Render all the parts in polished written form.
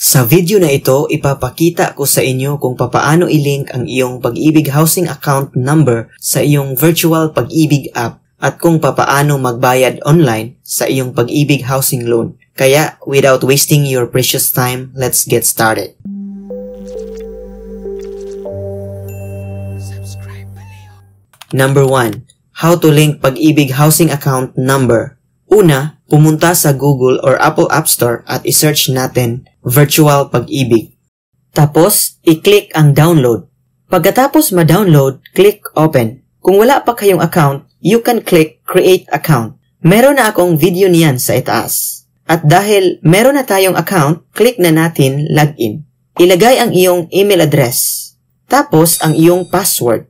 Sa video na ito, ipapakita ko sa inyo kung papaano i-link ang iyong Pag-ibig Housing account number sa iyong virtual Pag-ibig app at kung papaano magbayad online sa iyong Pag-ibig Housing loan. Kaya, without wasting your precious time, let's get started. Number 1. How to link Pag-ibig Housing account number. Una, pumunta sa Google or Apple App Store at i-search natin Virtual Pag-ibig. Tapos, i-click ang download. Pagkatapos ma-download, click open. Kung wala pa kayong account, you can click create account. Meron na akong video niyan sa itaas. At dahil meron na tayong account, click na natin login. Ilagay ang iyong email address. Tapos ang iyong password.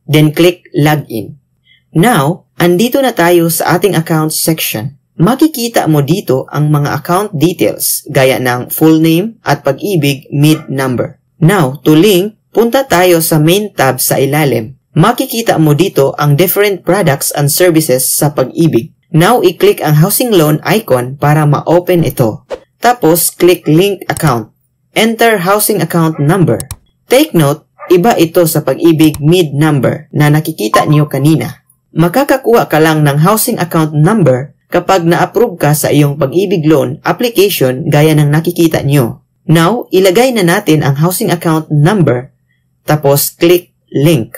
Then click login. Now, andito na tayo sa ating account section. Makikita mo dito ang mga account details gaya ng full name at Pag-ibig mid number. Now, to link, punta tayo sa main tab sa ilalim. Makikita mo dito ang different products and services sa Pag-ibig. Now, i-click ang housing loan icon para ma-open ito. Tapos, click link account. Enter housing account number. Take note, iba ito sa Pag-ibig mid number na nakikita niyo kanina. Makakakuha ka lang ng housing account number kapag na-approve ka sa iyong Pag-ibig loan application gaya ng nakikita nyo. Now, ilagay na natin ang housing account number, tapos click link.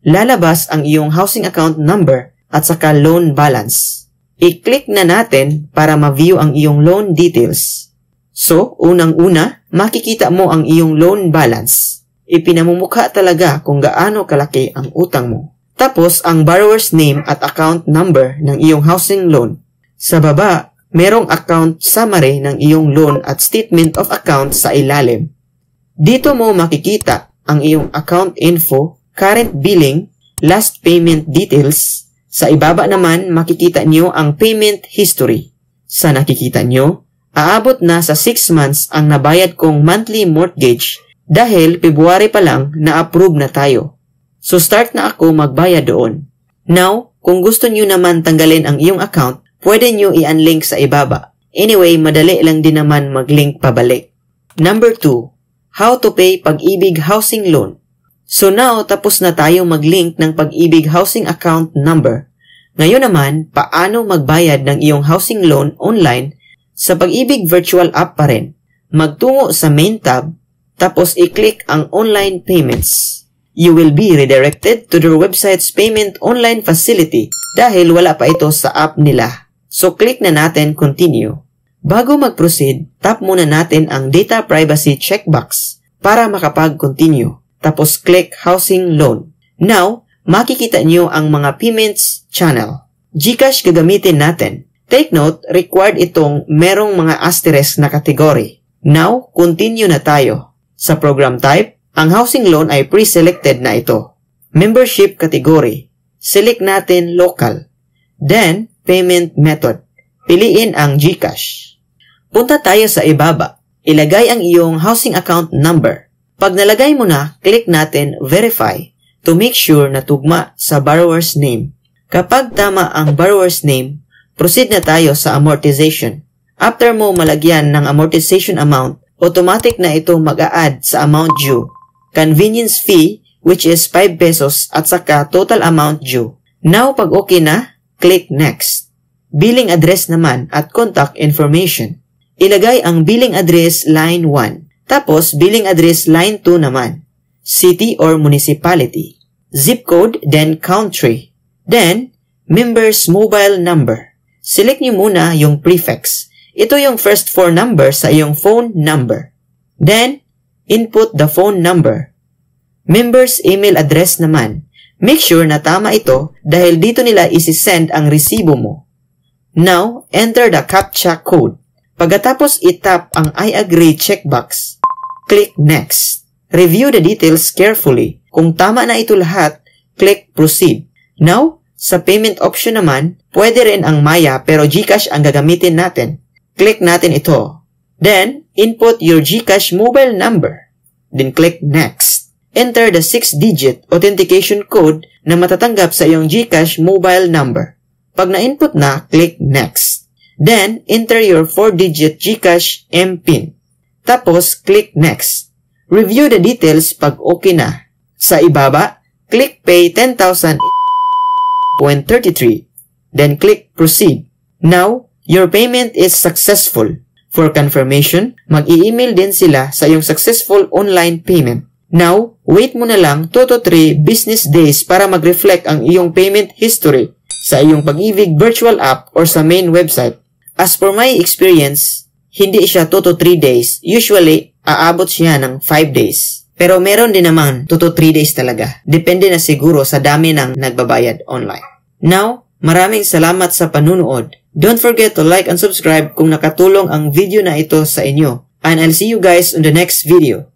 Lalabas ang iyong housing account number at saka loan balance. I-click na natin para ma-view ang iyong loan details. So, unang-una, makikita mo ang iyong loan balance. Ipinamumukha talaga kung gaano kalaki ang utang mo. Tapos, ang borrower's name at account number ng iyong housing loan. Sa baba, merong account summary ng iyong loan at statement of account sa ilalim. Dito mo makikita ang iyong account info, current billing, last payment details. Sa ibaba naman, makikita nyo ang payment history. Sa nakikita nyo, aabot na sa 6 months ang nabayad kong monthly mortgage dahil February pa lang na-approve na tayo. So start na ako magbayad doon. Now, kung gusto nyo naman tanggalin ang iyong account, pwede nyo i-unlink sa ibaba. Anyway, madali lang din naman mag-link pabalik. Number 2. How to pay Pag-ibig housing loan. So now, tapos na tayo mag-link ng Pag-ibig housing account number. Ngayon naman, paano magbayad ng iyong housing loan online sa Pag-ibig virtual app pa rin. Magtungo sa main tab, tapos i-click ang online payments. You will be redirected to their website's payment online facility dahil wala pa ito sa app nila. So, click na natin continue. Bago mag-proceed, tap muna natin ang data privacy checkbox para makapag-continue. Tapos, click housing loan. Now, makikita nyo ang mga payments channel. GCash gagamitin natin. Take note, required itong merong mga asterisk na kategory. Now, continue na tayo. Sa program type, ang housing loan ay pre-selected na ito. Membership category. Select natin local. Then, payment method. Piliin ang GCash. Punta tayo sa ibaba. Ilagay ang iyong housing account number. Pag nalagay mo na, click natin verify to make sure na tugma sa borrower's name. Kapag tama ang borrower's name, proceed na tayo sa amortization. After mo malagyan ng amortization amount, automatic na ito mag-a-add sa amount due. Convenience fee, which is 5 pesos at saka total amount due. Now, pag okay na, click next. Billing address naman at contact information. Ilagay ang billing address line 1. Tapos, billing address line 2 naman. City or municipality. Zip code, then country. Then, member's mobile number. Select nyo muna yung prefix. Ito yung first 4 number sa iyong phone number. Then, input the phone number. Member's email address naman. Make sure na tama ito dahil dito nila isi-send ang resibo mo. Now, enter the CAPTCHA code. Pagkatapos itap ang I agree checkbox, click next. Review the details carefully. Kung tama na ito lahat, click proceed. Now, sa payment option naman, pwede rin ang Maya pero GCash ang gagamitin natin. Click natin ito. Then, input your GCash mobile number. Then click next. Enter the 6-digit authentication code na matatanggap sa iyong GCash mobile number. Pag na-input na, click next. Then, enter your 4-digit GCash MPIN. Tapos, click Next. Review the details pag okay na. Sa ibaba, click Pay 10,000.33. Then click Proceed. Now, your payment is successful. For confirmation, mag-i-email din sila sa iyong successful online payment. Now, wait mo na lang 2 to 3 business days para mag-reflect ang iyong payment history sa iyong Pag-ibig virtual app or sa main website. As for my experience, hindi siya 2 to 3 days. Usually, aabot siya ng 5 days. Pero meron din naman 2 to 3 days talaga. Depende na siguro sa dami ng nagbabayad online. Now, maraming salamat sa panunood. Don't forget to like and subscribe kung nakatulong ang video na ito sa inyo. And I'll see you guys on the next video.